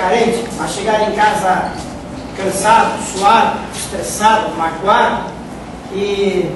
carente, a chegar em casa cansado, suado, estressado, magoado e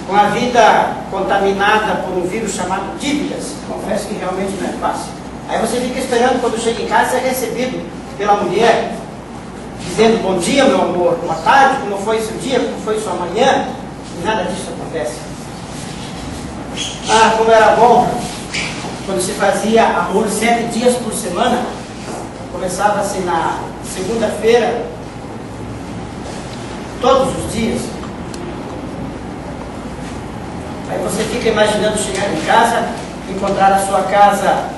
com a vida contaminada por um vírus chamado dívidas. Confesso que realmente não é fácil. Aí você fica esperando quando chega em casa ser recebido pela mulher, dizendo bom dia, meu amor, boa tarde, como foi seu dia, como foi sua manhã, e nada disso acontece. Ah, como era bom quando se fazia amor 7 dias por semana. Começava-se na segunda-feira, todos os dias. Aí você fica imaginando chegar em casa, encontrar a sua casa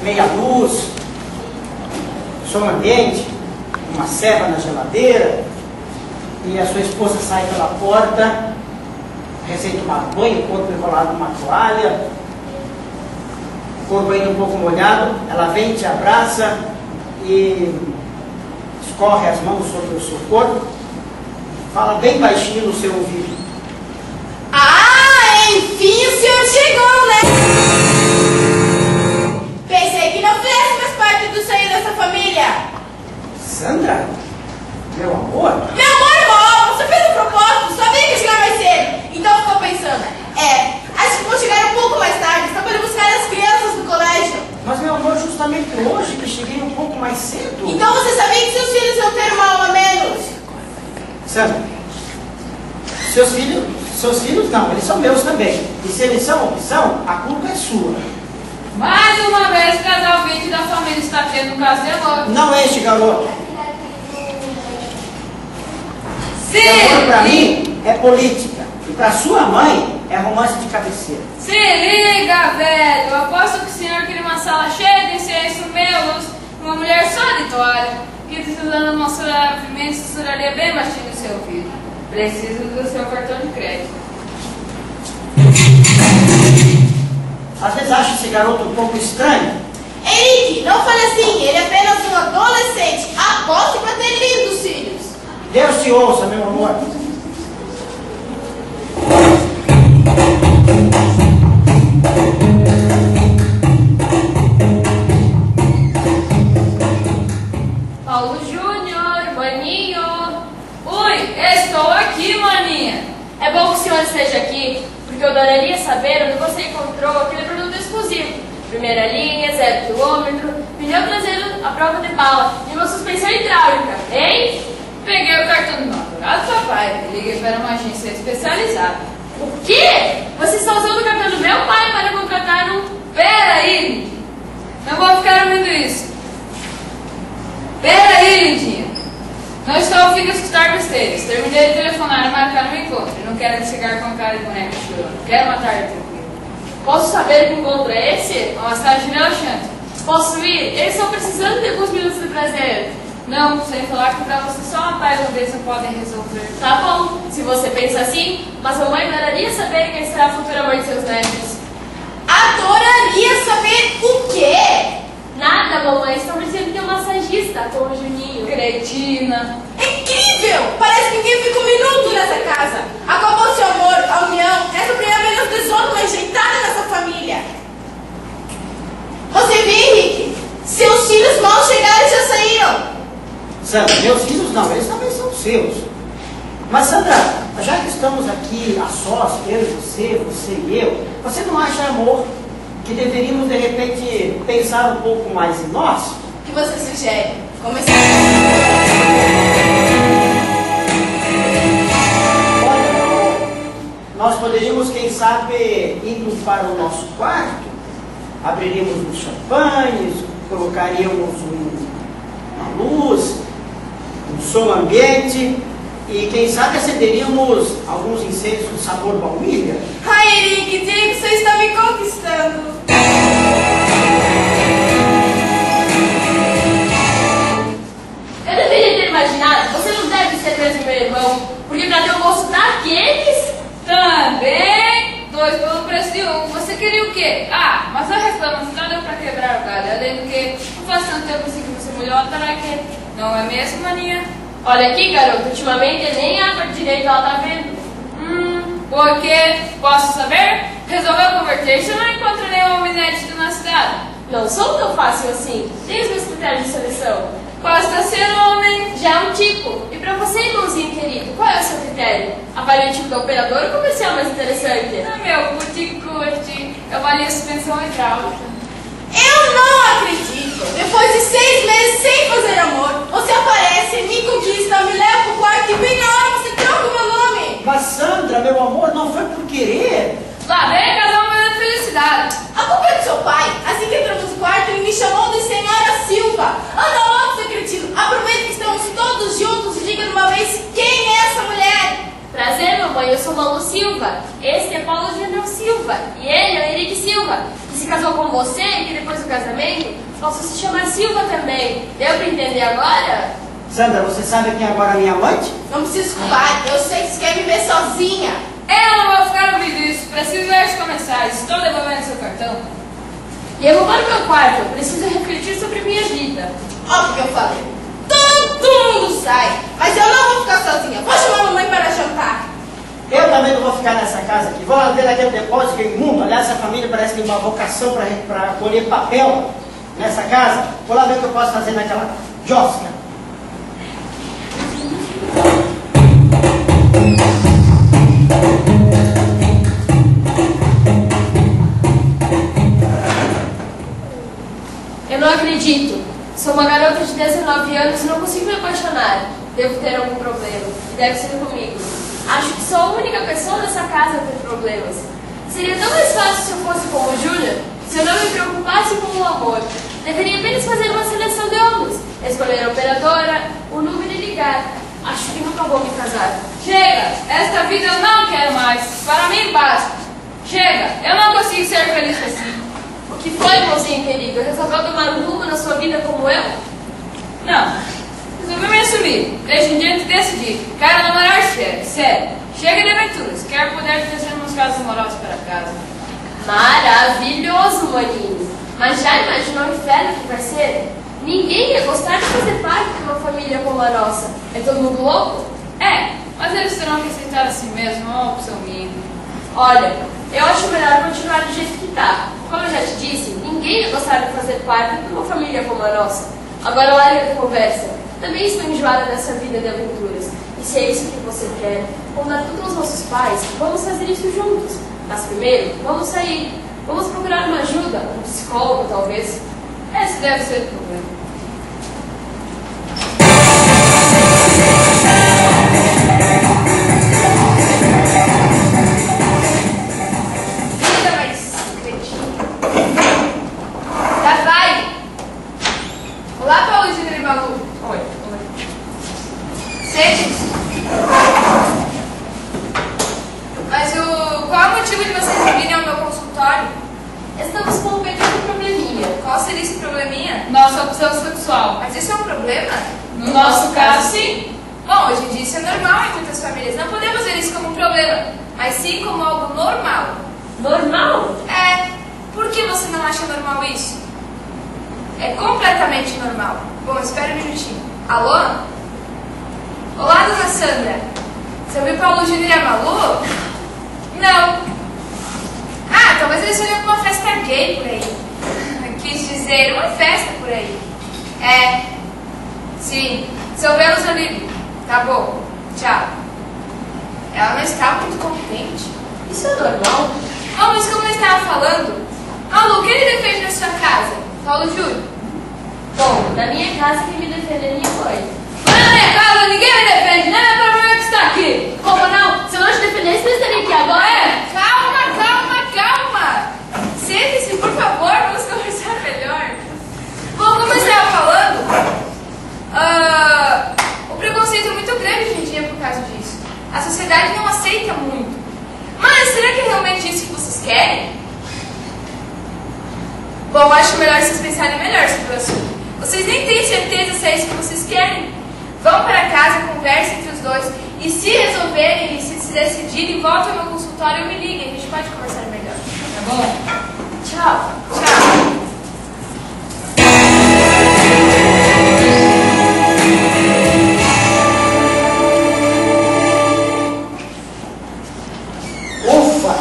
meia luz, som ambiente, uma serra na geladeira, e a sua esposa sai pela porta, recém tomar banho, o corpo enrolado numa toalha, o corpo ainda um pouco molhado, ela vem, te abraça e escorre as mãos sobre o seu corpo, fala bem baixinho no seu ouvido. Ah, enfim o senhor chegou, né? Pensei que não fizesse mais parte do seio dessa família. Sandra? Meu amor? Meu amor, irmão, você fez um propósito, sabia que ia chegar mais cedo. Então ficou pensando, acho que vou chegar um pouco mais tarde, só para buscar as crianças no colégio. Mas meu amor, justamente hoje que cheguei um pouco mais cedo. Então você sabia que seus filhos iam ter uma aula a menos? Sandra, seus filhos não, eles são meus também. E se eles são opção, a culpa é sua. Mais uma vez, o casal 20 da família está tendo um caso de amor. Não enche, garoto. Sim! Amor pra mim é política. E pra sua mãe é romance de cabeceira. Se liga, velho! Eu aposto que o senhor queria uma sala cheia de incenso, melos, uma mulher só de toalha, que precisando mostrar pimenta sussurraria bem baixinho no seu ouvido. Preciso do seu cartão de crédito. Às vezes acho esse garoto um pouco estranho. Henrique, não fale assim, ele é apenas um adolescente. Aposte para ter lindos filhos. Deus te ouça, meu amor. Paulo Júnior, maninho. Oi, estou aqui, maninha. É bom que o senhor esteja aqui, porque eu adoraria saber onde você encontrou aquele produto exclusivo. Primeira linha, 0 km, pneu traseiro à prova de bala e uma suspensão hidráulica, hein? Peguei o cartão do meu adorado papai e liguei para uma agência especializada. O quê? Você está usando o cartão do meu pai para contratar um... Peraí, lindinha. Não vou ficar ouvindo isso. Peraí, lindinha. Não estou a fim de escutar besteiras. Terminei de telefonar e marcar um encontro. Não quero chegar com cara de boneca chorando. Quero uma tarde tranquila. Posso saber que encontro é esse? Uma massagem relaxante. Posso ir? Eles estão precisando de alguns minutos de prazer. Não, sem falar que pra você só uma paz uma vez podem resolver. Tá bom, se você pensa assim, mas a mamãe adoraria saber quem será a futura mãe de seus netos. Adoraria saber o quê? Nada, mamãe, estão precisando de um massagista com o Juninho. Cretina. É incrível! Parece que ninguém fica um minuto nessa casa. Acabou seu amor, a união, essa primeira menos desonra ajeitada nessa família. Você viu, Henrique? Seus filhos mal chegaram e já saíram. Sandra, meus filhos não, eles também são seus. Mas Sandra, já que estamos aqui a sós, eu e você e eu, você não acha, amor, que deveríamos de repente pensar um pouco mais em nós? O que você sugere? Começar. Olha, nós poderíamos, quem sabe, indo para o nosso quarto, abriríamos uns champanhes, colocaríamos uma luz, um som ambiente e, quem sabe, acenderíamos alguns incêndios de sabor baunilha. Ai, Henrique, diga que você está me conquistando. Eu deveria ter imaginado, você não deve ser mesmo meu irmão, porque pra ter o gosto daqueles... Também 2 pelo preço de 1. Você queria o quê? Ah, mas a reclamação deu pra quebrar o galho. Além do que, não faz tanto tempo assim que você molhou a taraqueta. Não é mesmo, maninha? Olha aqui, garoto, ultimamente nem a água direito ela tá vendo. Por quê? Posso saber? Resolveu converter-se ou não encontra nenhum homem inédito na cidade? Não sou tão fácil assim. Tem os meus critérios de seleção. Basta ser homem. Já é um tipo. E pra você, irmãozinho querido, qual é o seu critério? Avalie o tipo da operadora ou comercial mais interessante? Ah, meu, curte. Eu avalio a suspensão hidráulica. Eu não acredito! Depois de 6 meses sem fazer amor, você aparece, me conquista, me leva pro quarto e bem na hora você troca o meu nome! Mas Sandra, meu amor, não foi por querer. Lá vem casal da felicidade. A culpa é do seu pai! Assim que entramos no quarto, ele me chamou de Senhora Silva! Anda logo, seu cretino! Aproveita que estamos todos juntos e diga de uma vez quem é essa mulher! Prazer, mamãe, eu sou Malu Silva. Esse é Paulo Júnior Silva. E ele é o Henrique Silva, que se casou com você e que depois do casamento posso se chamar Silva também. Deu pra entender agora? Sandra, você sabe quem é agora a minha amante? Não precisa culpar, eu sei que você quer viver sozinha! Eu não vou ficar ouvindo isso. Preciso ver os comerciais. Estou devolvendo seu cartão. E eu vou para o meu quarto. Eu preciso refletir sobre minha vida. Óbvio que eu falei. Todo mundo sai, mas eu não vou ficar sozinha. Vou chamar a mamãe para jantar. Eu também não vou ficar nessa casa aqui. Vou lá ver naquele depósito que é imundo. Aliás, essa família parece que tem uma vocação para colher papel nessa casa. Vou lá ver o que eu posso fazer naquela josca. Eu não acredito. Sou uma garota de 19 anos e não consigo me apaixonar. Devo ter algum problema. E deve ser comigo. Acho que sou a única pessoa nessa casa a ter problemas. Seria tão mais fácil se eu fosse como o Júnior, se eu não me preocupasse com o amor. Deveria apenas fazer uma seleção de homens. Escolher a operadora, o número e ligar. Acho que nunca vou me casar. Chega! Esta vida eu não quero mais. Para mim, basta. Chega! Eu não consigo ser feliz assim. O que foi, irmãozinho querido? Resolveu tomar um rumo na sua vida como eu? Não. Resolvi me assumir. Desde em diante decidi. Quero namorar sério. Chega de aventuras. Quero poder trazer meus casos amorosos para casa. Maravilhoso, maninho. Mas já imaginou o inferno que vai ser? Ninguém ia gostar de fazer parte de uma família como a nossa. É todo mundo louco? É, mas eles terão que aceitar assim mesmo. É uma opção minha. Olha, eu acho melhor continuar do jeito que tá. Como eu já te disse, ninguém ia gostar de fazer parte de uma família como a nossa. Agora larga de conversa. Também estou enjoada dessa vida de aventuras. E se é isso que você quer, contar tudo aos nossos pais, vamos fazer isso juntos. Mas primeiro, vamos sair. Vamos procurar uma ajuda, um psicólogo talvez. Esse deve ser o problema. Olá, Paulo Júnior e Malu. Oi. Sente-se. Mas qual é o motivo de vocês virem ao meu consultório? Estamos com um pequeno probleminha. Qual seria esse probleminha? Nossa opção sexual. Mas isso é um problema? No nosso caso, sim. Bom, hoje em dia isso é normal em muitas famílias. Não podemos ver isso como um problema, mas sim como algo normal. Normal? É. Por que você não acha normal isso? É completamente normal. Bom, espera um minutinho. Alô? Olá, dona Sandra. Você ouviu Paulo Júnior e a Malu? Não. Ah, talvez eles olhem pra uma festa gay por aí. Quis dizer, uma festa por aí. É. Sim. Se ouvirmos ali. Tá bom. Tchau. Ela não estava muito contente. Isso é normal? Oh, mas como eu estava falando, Malu, quem ele defende na sua casa? Paulo Júnior. Bom, na minha casa quem me defende é minha mãe. Mas na minha casa ninguém me defende, não é problema que está aqui. Como não? Se eu não te defendesse, não estaria aqui agora. Calma. Sente-se, por favor, vamos conversar melhor. Bom, como eu estava falando, o preconceito é muito grande hoje em dia por causa disso. A sociedade não aceita muito. Mas será que é realmente isso que vocês querem? Bom, acho melhor vocês pensarem melhor sobre o assunto. Vocês nem têm certeza se é isso que vocês querem. Vão para casa, conversem entre os dois e se resolverem e se decidirem, voltem ao meu consultório e me liguem. A gente pode conversar melhor. Tá bom? Tchau. Ufa!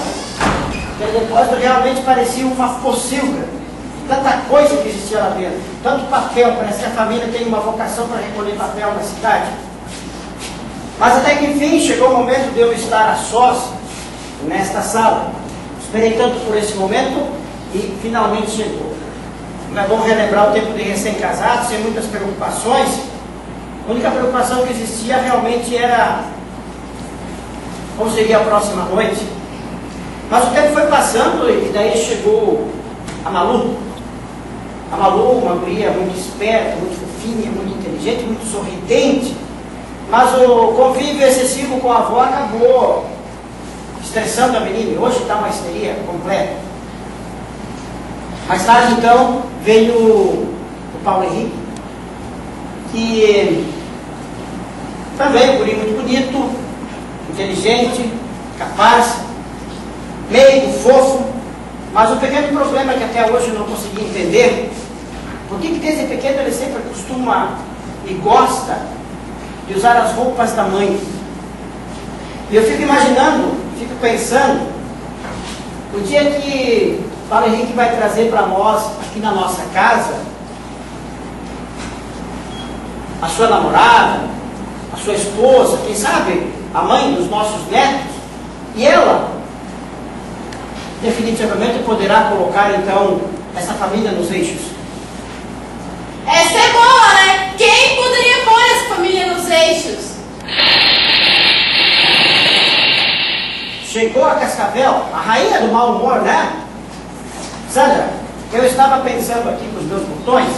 Aquele depósito realmente parecia uma pocilga. Tanta coisa que existia lá dentro. Tanto papel, parece que a família tem uma vocação para recolher papel na cidade. Mas até que enfim chegou o momento de eu estar a sós nesta sala. Esperei tanto por esse momento e finalmente chegou. Não é bom relembrar o tempo de recém-casado, sem muitas preocupações. A única preocupação que existia realmente era como seria a próxima noite. Mas o tempo foi passando e daí chegou a Malu. A Malu, uma guria muito esperta, muito fofinha, muito inteligente, muito sorridente. Mas o convívio excessivo com a avó acabou estressando a menina. E hoje está uma histeria completa. Mais tarde, então, veio o Paulo Henrique, que também um guri muito bonito, inteligente, capaz, meigo, fofo, mas um pequeno problema que até hoje eu não consegui entender, por que desde pequeno ele sempre costuma e gosta de usar as roupas da mãe. E eu fico imaginando, fico pensando, o dia que Paulo Henrique vai trazer para nós, aqui na nossa casa, a sua namorada, a sua esposa, quem sabe a mãe dos nossos netos, e ela definitivamente poderá colocar então essa família nos eixos. Essa é boa, né? Quem poderia pôr essa família nos eixos? Chegou a Cascavel, a rainha do mau humor, né? Sandra, eu estava pensando aqui com os meus botões,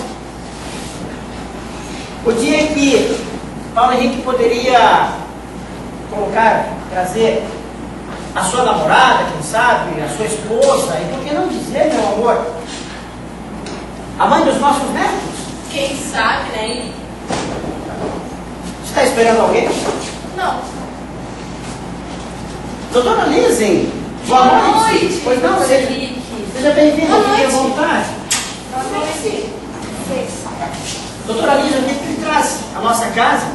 o dia que Paulo Henrique poderia colocar, trazer a sua namorada, quem sabe, a sua esposa, e por que não dizer, meu amor, a mãe dos nossos netos? Quem sabe, né? Você está esperando alguém? Não. Doutora Lisen, boa noite. Pois não, seja bem-vinda, fique à vontade. Boa noite. Doutora Lisen, o que lhe traz a nossa casa?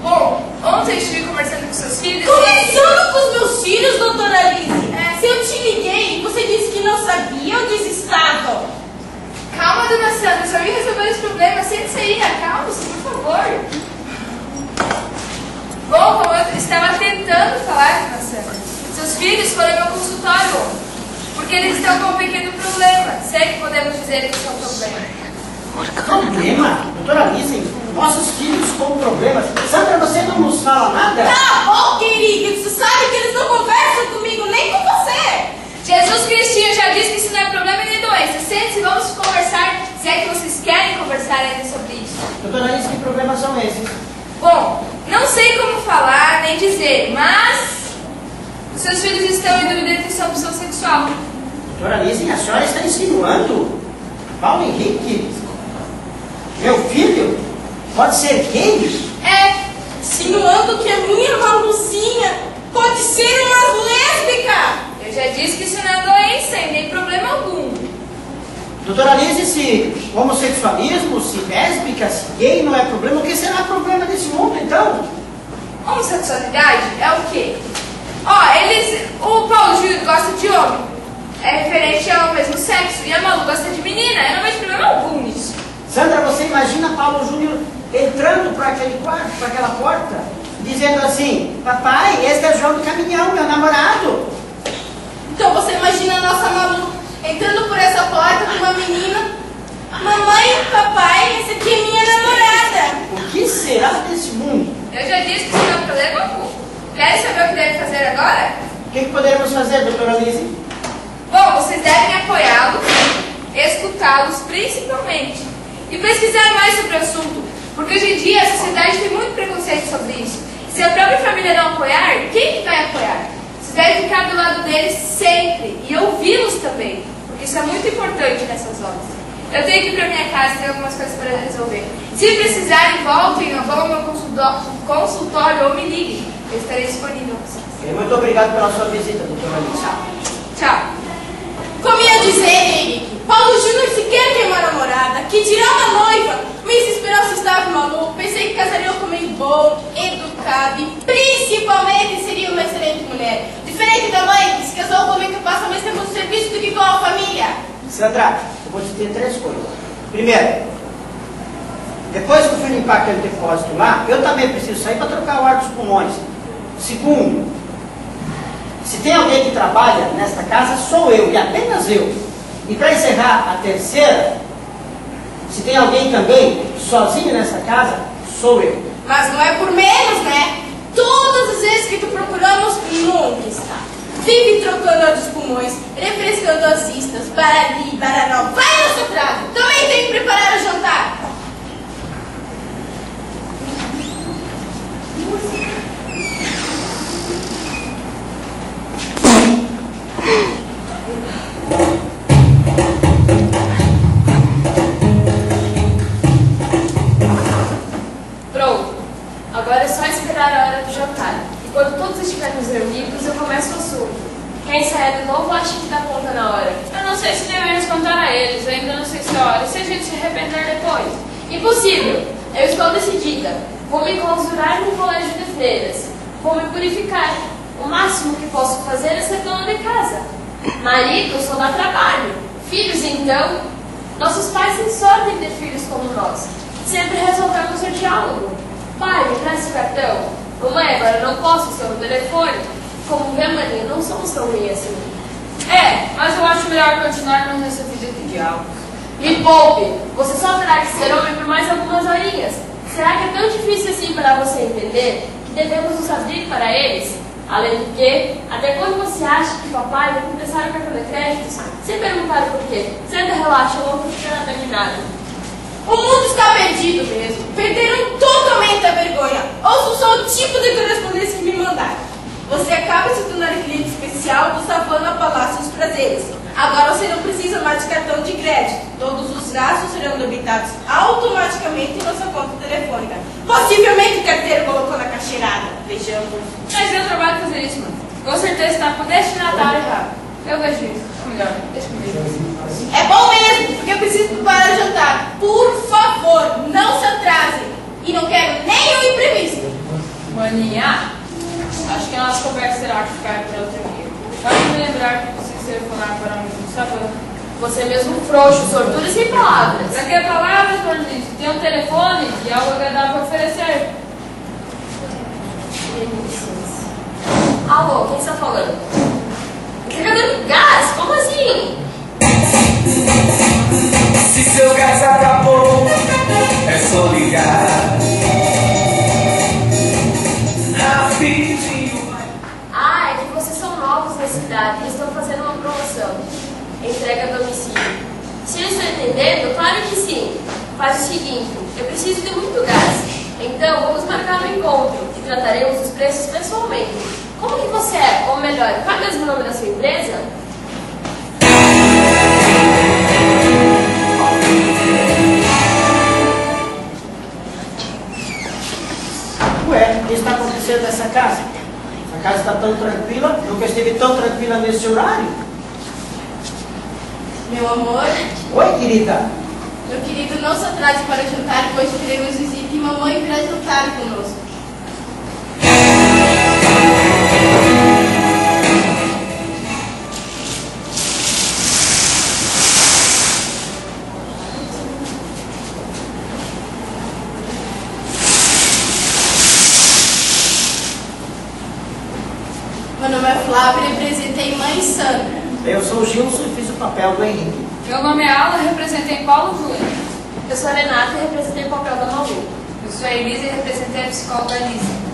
Bom, ontem eu estive conversando com seus filhos. Conversando com os meus filhos, doutora Alice? Se eu te liguei, você disse que não sabia ou desestava? Calma, dona Sandra, eu só vim resolver esse problema. Sente-se aí, acalme-se, por favor. Bom, como eu estava tentando falar, dona Sandra, seus filhos foram ao meu consultório ontem, porque eles estão com um pequeno problema. Sei que podemos dizer que isso é um problema. Problema? Doutora Lisen, nossos filhos com problemas. Sandra, você não nos fala nada? Tá bom, querido. Você sabe que eles não conversam comigo, nem com você. Jesus Cristinho já disse que isso não é problema nem doença. Sente-se, vamos conversar, se é que vocês querem conversar ainda sobre isso. Doutora Lisen, que problemas são esses? Bom, não sei como falar nem dizer, mas os seus filhos estão em dúvida entre sua opção sexual. Doutora Lisen, a senhora está insinuando Paulo Henrique, meu filho, pode ser gay? É, insinuando que a minha Maluzinha pode ser uma lésbica. Eu já disse que isso não é doença e nem problema algum. Doutora Lise, se homossexualismo, se lésbica, se gay não é problema, o que será problema desse mundo então? Homossexualidade é o quê? O Paulo Júnior gosta de homem, é referente ao mesmo sexo, e a Malu gosta de menina, eu não vejo problema algum nisso. Sandra, você imagina Paulo Júnior entrando para aquele quarto, para aquela porta, dizendo assim: papai, esse é João do Caminhão, meu namorado. Então você imagina a nossa Malu entrando por essa porta com uma menina: mamãe, papai, essa aqui é minha namorada. O que será desse mundo? Eu já disse que isso não é problema algum. Querem saber o que devem fazer agora? O que poderemos fazer, doutora Lise? Bom, vocês devem apoiá-los, escutá-los principalmente, e pesquisar mais sobre o assunto, porque hoje em dia a sociedade tem muito preconceito sobre isso. Se a própria família não apoiar, quem que vai apoiar? Vocês devem ficar do lado deles sempre e ouvi-los também, porque isso é muito importante nessas horas. Eu tenho que ir para minha casa, tenho algumas coisas para resolver. Se precisarem, voltem ou vão ao meu consultório ou me liguem. Eu estarei disponível para vocês. Muito obrigado pela sua visita, doutora Lise. Tchau. Como ia dizer, Henrique, Paulo Júnior sequer tem uma namorada, que dirá uma noiva. Minha esperança estava maluco, pensei que casaria com alguém bom, educado e principalmente seria uma excelente mulher. Diferente da mãe, que se casou com alguém que passa mais tempo no serviço do que com a família. Sandra, eu vou te dizer 3 coisas. Primeiro, depois que eu fui limpar aquele depósito lá, eu também preciso sair para trocar o ar dos pulmões. Segundo, se tem alguém que trabalha nesta casa, sou eu, e apenas eu. E para encerrar, a terceira, se tem alguém também sozinho nessa casa, sou eu. Mas não é por menos, né? Todas as vezes que tu procuramos, nunca está. Vive trocando ar dos pulmões, refrescando as vistas, barari, bararó. Vai no seu prato! Também tem que preparar o jantar! Pronto. Agora é só esperar a hora do jantar. E quando todos estivermos reunidos, eu começo o assunto. Quem sair de novo acha que dá conta na hora. Eu não sei se devemos contar a eles, ainda não sei se é hora. E se a gente se arrepender depois? Impossível! Eu estou decidida. Vou me clausurar no colégio de freiras. Vou me purificar. O máximo que posso fazer é ser dona de casa. Marido só dá trabalho. Filhos, então? Nossos pais têm sorte em ter filhos como nós. Sempre resolvemos o diálogo. Pai, me traz o cartão. Mamãe, agora não posso ser no telefone. Como vê, maninha, não somos tão ruins assim. É, mas eu acho melhor continuarmos nessa vida de diálogo. Me poupe! Você só terá que ser homem por mais algumas horinhas. Será que é tão difícil assim para você entender que devemos nos abrir para eles? Além do que, até quando você acha que papai vai começar o cartão de créditos sem perguntar o porquê? Senta, relaxa, eu vou ficar terminado. O mundo está perdido mesmo. Perderam totalmente a vergonha. Ouço só o tipo de correspondência que me mandaram. Você acaba de se tornar cliente especial do Savana Palácio dos Prazeres. Agora você não precisa mais de cartão de crédito. Todos os gastos serão debitados automaticamente em nossa conta telefônica. Possivelmente o carteiro colocou na caixeirada. Vejamos. Mas eu trabalho fazer isso, mano. Com certeza está com o destinatário errado. Eu vejo isso. Melhor, deixa comigo. É bom mesmo, porque eu preciso preparar o jantar. Por favor, não se atrasem. E não quero nenhum imprevisto. Maninha, acho que a nossa conversa terá que ficar para outro dia. Pode me lembrar que você se telefonar para mim, por favor. Você mesmo frouxo, sortudo e sem palavras. Pra que palavras, Marlise? Tem um telefone e algo agradável para oferecer. Alô, quem está falando? Entregador de gás? Como assim? Se seu gás acabou, é só ligar. Rapidinho. Ah, é que vocês são novos na cidade e estão fazendo uma promoção. Entrega a domicílio. Se eu estou entendendo, claro que sim. Faz o seguinte, eu preciso de muito gás. Então, vamos marcar um encontro e trataremos os preços pessoalmente. Como que você é? Ou melhor, qual é mesmo o nome da sua empresa? Ué, o que está acontecendo nessa casa? A casa está tão tranquila, nunca esteve tão tranquila nesse horário. Meu amor, Oi, querida. meu querido, não se atrase para o jantar, pois teremos visita e mamãe virá jantar conosco. Meu nome é Flávia e representei mãe Sandra. Eu sou o Gilson e fiz o papel do Henrique. Meu nome é Ala, representei Paulo Júnior. Eu sou a Renata e representei o papel da Malu. Eu sou a Elisa e representei a psicóloga Elisa.